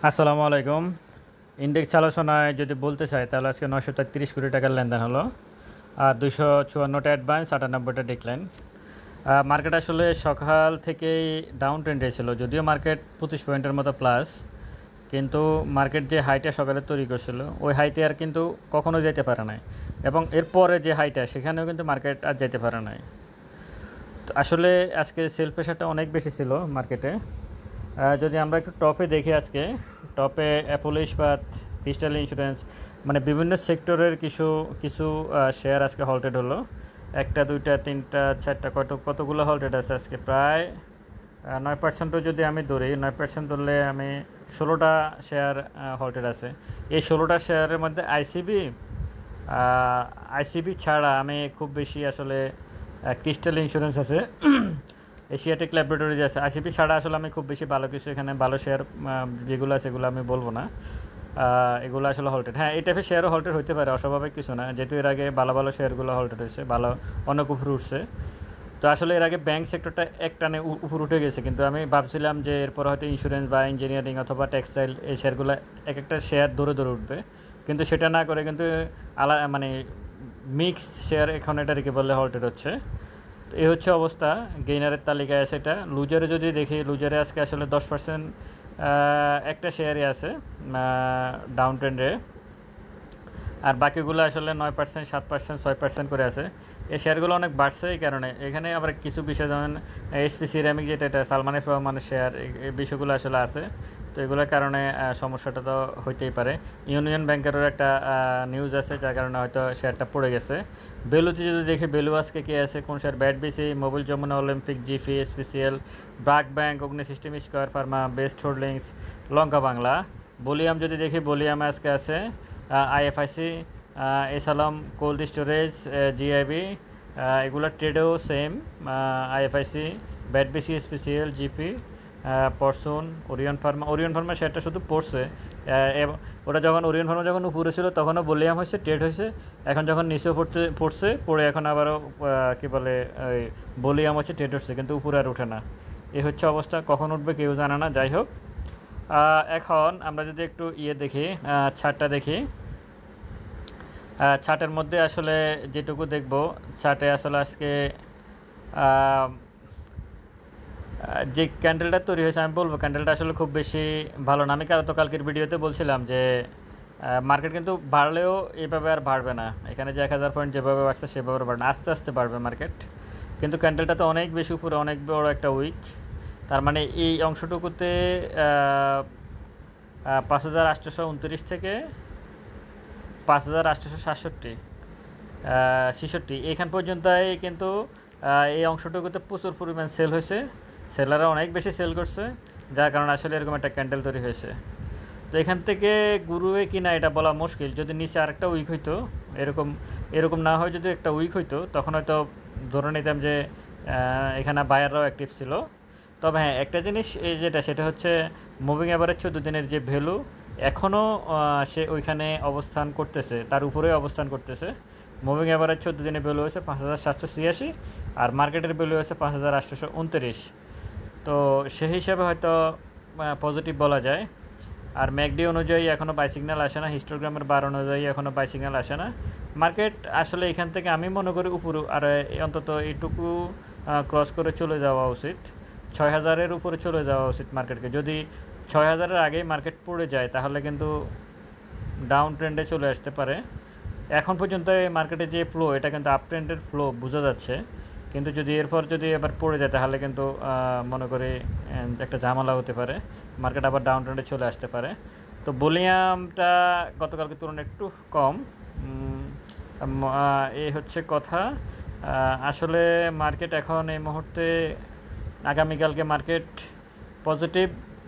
আসসালামু আলাইকুম। ইন্ডেক্স আলোচনায় যদি বলতে চাই তাহলে আজকে 933 কোটি টাকার লেনদেন হলো, আর 254টা অ্যাডভান্স, 98টা ডিক্লাইন। মার্কেট আসলে সকাল থেকেই ডাউন ট্রেন্ডে ছিল, যদিও মার্কেট 25 পয়েন্টের মতো প্লাস, কিন্তু মার্কেট যে হাইটা সকালে তৈরি করছিল ওই হাইতে আর কিন্তু কখনো যেতে পারে নাই, এবং এরপরে যে হাইটা সেখানেও কিন্তু মার্কেট আর যেতে পারে নাই। তো আসলে আজকে সেল প্রেশারটা অনেক বেশি ছিল মার্কেটে। যদি আমরা একটু টপে দেখি, আজকে টপে অ্যাপোলো ইস্পাত, ক্রিস্টাল ইন্স্যুরেন্স, মানে বিভিন্ন সেক্টরের কিছু কিছু শেয়ার আজকে হল্টেড হলো। একটা, দুইটা, তিনটা, চারটা, কতগুলো হল্টেড আছে আজকে? প্রায় 9%ও যদি আমি ধরি, 9% ধরলে আমি 16টা শেয়ার হল্টেড আছে। এই 16টা শেয়ারের মধ্যে আইসিবি ছাড়া আমি খুব বেশি আসলে ক্রিস্টাল ইন্স্যুরেন্স আছে, এশিয়াটিক ল্যাবরেটরিজ আছে, আইসিপি ছাড়া আসলে আমি খুব বেশি ভালো কিছু এখানে ভালো শেয়ার যেগুলো আছে এগুলো আমি বলবো না। এগুলো আসলে হল্টেড। হ্যাঁ, এই টাইপের শেয়ারও হল্টেড হতে পারে, অস্বাভাবিক কিছু না, যেহেতু এর আগে ভালো ভালো শেয়ারগুলো হল্টেড হয়েছে, ভালো অনেক উপরে উঠছে। তো আসলে এর আগে ব্যাংক সেক্টরটা এক টানে উপরে উঠে গেছে, কিন্তু আমি ভাবছিলাম যে এরপর হয়তো ইন্স্যুরেন্স বা ইঞ্জিনিয়ারিং অথবা টেক্সটাইল এই শেয়ারগুলো এক একটা শেয়ার ধরে ধরে উঠবে, কিন্তু সেটা না করে কিন্তু মানে মিক্স শেয়ার এখন এটা রেখে বললে হল্টেড হচ্ছে। তো এই হচ্ছে অবস্থা। গেইনারের তালিকায় আছে এটা। লুজারে যদি দেখি, লুজারে আজকে আসলে 10% একটা শেয়ারই আছে ডাউন ট্রেন্ডে, আর বাকিগুলো আসলে 9%, 7%, 6% করে আছে। এই শেয়ারগুলো অনেক বাড়ছে এই কারণে। এখানে আবার কিছু বিষয়, যেমন এসপি সিরামিক, যেটা এটা সালমান এফ রহমানের শেয়ার, এই বিষয়গুলো আসলে আছে। তো এগুলোর কারণে সমস্যাটা তো হইতেই পারে। ইউনিয়ন ব্যাংকেরও একটা নিউজ আছে, যার কারণে হয়তো শেয়ারটা পড়ে গেছে। বেলুতে যদি দেখি, বেলু আজকে কে আছে, কোন শেয়ার? ব্যাট বিসি, মোবিল যমুনা, অলিম্পিক, জিফি, এসপিসিএল, ব্রাক ব্যাংক, অগ্নি সিস্টেম, স্কোয়ার ফার্মা, বেস্ট হোল্ডিংস, লঙ্কা বাংলা। বলিয়াম যদি দেখি, বলিয়াম আজকে আছে আইএফআইসি, এসালাম কোল্ড স্টোরেজ, জিআইবি, এগুলো ট্রেডেও সেম, আইএফআইসি, ব্যাট বিসি, এসপিসিএল, জিপি, পরসুন, ওরিয়ন ফার্মা শেয়ারটা শুধু পড়ছে। ওটা যখন ওরিয়ন ফার্মা যখন উপরে ছিল তখনও বলিয়াম হয়েছে, ট্রেড হয়েছে। এখন যখন নিচেও পড়ছে, পড়ে এখন আবারও কী বলে ওই বলিয়াম হচ্ছে, ট্রেড হচ্ছে, কিন্তু উপরে আর ওঠে না। এই হচ্ছে অবস্থা, কখন উঠবে কেউ জানে না। যাই হোক, এখন আমরা যদি একটু দেখি, ছাড়টা দেখি। চার্টের মধ্যে আসলে যেটুকু দেখব, চার্টে আসলে আজকে যে ক্যান্ডেলটা তৈরি হয়েছে, আমি বলবো ক্যান্ডেলটা আসলে খুব বেশি ভালো না। আমি কালকের ভিডিওতে বলছিলাম যে মার্কেট কিন্তু বাড়লেও এভাবে আর বাড়বে না। এখানে যে 1000 পয়েন্ট যেভাবে বাড়ছে সেভাবে বাড়বে না, আস্তে আস্তে বাড়বে মার্কেট। কিন্তু ক্যান্ডেলটা তো অনেক বেশি উপরে, অনেক বড় একটা উইক। তার মানে এই অংশটুকুতে 5829 থেকে 5867 ছেষট্টি এইখান পর্যন্তই কিন্তু এই অংশটুকুতে প্রচুর পরিমাণ সেল হয়েছে, সেলাররা অনেক বেশি সেল করছে, যার কারণে আসলে এরকম একটা ক্যান্ডেল তৈরি হয়েছে। তো এখান থেকে গুরুয়ে কিনা এটা বলা মুশকিল। যদি নিচে আরেকটা উইক হইতো, এরকম এরকম না হয়, যদি একটা উইক হইতো তখন হয়তো ধরে নিতাম যে এখানে বায়াররাও অ্যাক্টিভ ছিল। তবে হ্যাঁ, একটা জিনিস সেটা হচ্ছে মুভিং অ্যাভারেজ 14 দিনের যে ভ্যালু, এখনও সে ওইখানে অবস্থান করতেছে, তার উপরে অবস্থান করতেছে। মুভিং অ্যাভারেজ 14 দিনের ভ্যালু হচ্ছে 5786, আর মার্কেটের ভ্যালু হচ্ছে 5829। তো সেই হিসাবে হয়তো পজিটিভ বলা যায়। আর ম্যাকডি অনুযায়ী এখনও বাই সিগন্যাল আসে না, হিস্টোগ্রামের বার অনুযায়ী এখনও বাই সিগন্যাল আসে না। মার্কেট আসলে এখান থেকে আমি মনে করি উপরে আর অন্তত এইটুকু ক্রস করে চলে যাওয়া উচিত, 6000-এর উপরে চলে যাওয়া উচিত মার্কেটকে। যদি 6000-এর আগেই মার্কেট পড়ে যায় তাহলে কিন্তু ডাউন ট্রেন্ডে চলে আসতে পারে। এখন পর্যন্ত এই মার্কেটে যে ফ্লো, এটা কিন্তু আপ ট্রেন্ডের ফ্লো বোঝা যাচ্ছে, কিন্তু যদি এরপর যদি এবার পড়ে যায় তাহলে কিন্তু মনে করি একটা ঝামেলা হতে পারে, মার্কেট আবার ডাউন ট্রেন্ডে চলে আসতে পারে। তো ভলিউমটা গতকালকে তুলনায় একটু কম, এই হচ্ছে কথা। আসলে মার্কেট এখন এই মুহূর্তে, আগামীকালকে মার্কেট পজিটিভ,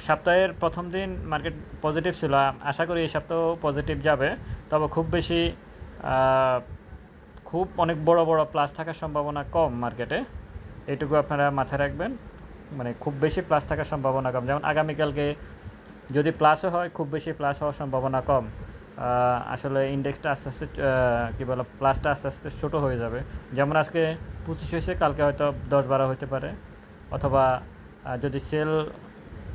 সপ্তাহের প্রথম দিন মার্কেট পজিটিভ ছিল, আশা করি এই সপ্তাহ পজিটিভ যাবে। তবে খুব বেশি খুব অনেক বড় বড় প্লাস থাকার সম্ভাবনা কম মার্কেটে, এইটুকু আপনারা মাথায় রাখবেন। মানে খুব বেশি প্লাস থাকার সম্ভাবনা কম, যেমন আগামীকালকে যদি প্লাসও হয়, খুব বেশি প্লাস হওয়ার সম্ভাবনা কম। আসলে ইন্ডেক্সটা আস্তে আস্তে কী বলো, প্লাসটা আস্তে আস্তে ছোটো হয়ে যাবে। যেমন আজকে 25 হয়েছে, কালকে হয়তো 10-12 হতে পারে, অথবা যদি সেল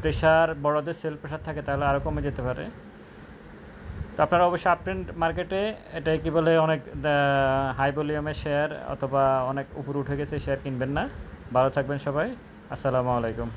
প্রেশার, বড়দের সেল প্রেশার থাকে তাহলে আরও কমে যেতে পারে। তো আপনারা অবশ্যই আপ ট্রেন্ড মার্কেটে এটা কি বলে অনেক হাই ভলিউমের শেয়ার অথবা অনেক উপরে উঠে গেছে শেয়ার কিনবেন না। ভালো থাকবেন সবাই, আসসালামু আলাইকুম।